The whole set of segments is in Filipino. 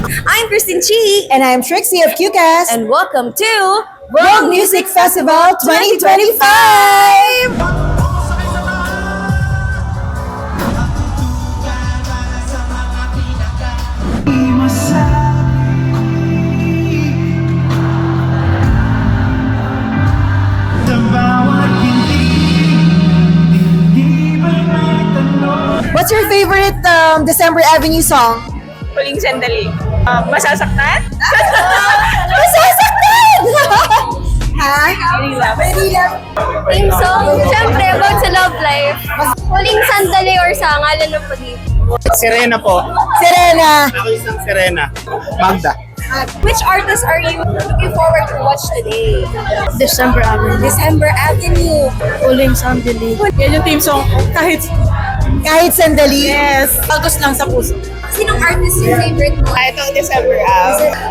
I'm Christine Chi. And I'm Trixie of QCast. And welcome to World Music Festival 2025! What's your favorite December Avenue song? Huling sandali. Masasaktan? Masasaktan! Ha? Team song, syempre, about sa love life. Huling sandali or sa ngalan ng pag-ibig. Serena po. Serena. Ako isang Serena. Magda. Which artist are you looking forward to watch today? December Avenue. December Avenue. Huling sandali. Yan yung team song. Kahit sandali. Yes. Pagos lang sa puso. Sinong artist yung favorite mo? Ito, December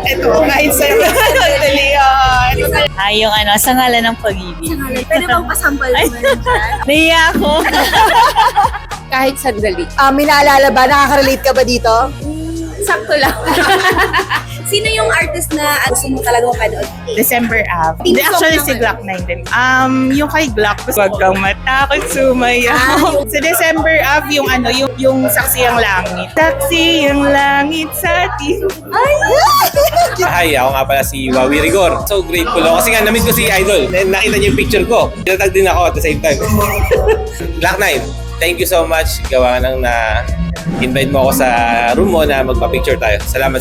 ito, kahit sa sandali. Yung sa ngalan ng pag-ibig. Pwede bang pasampal naman dyan? Naiya ako. Kahit sandali. May naalala ba? Nakaka-relate ka ba dito? Sakto lang. Sino yung artist na gusto mo talaga mapanood? December Ave. Team song Actually, naman. si Glock 9 din. Yung kay Glock, wag kang matakot sumayaw. Sa December Ave, yung Saksi ang Langit. Saksi ang langit sa atin. Hi, ako nga pala si Wawi Rigor. So grateful ako kasi nga na-meet ko si Idol. Nakita niyo yung picture ko. Tinatag din ako at the same time. Glock 9, thank you so much. Gawa nang na invite mo ako sa room mo na magpa-picture tayo. Salamat.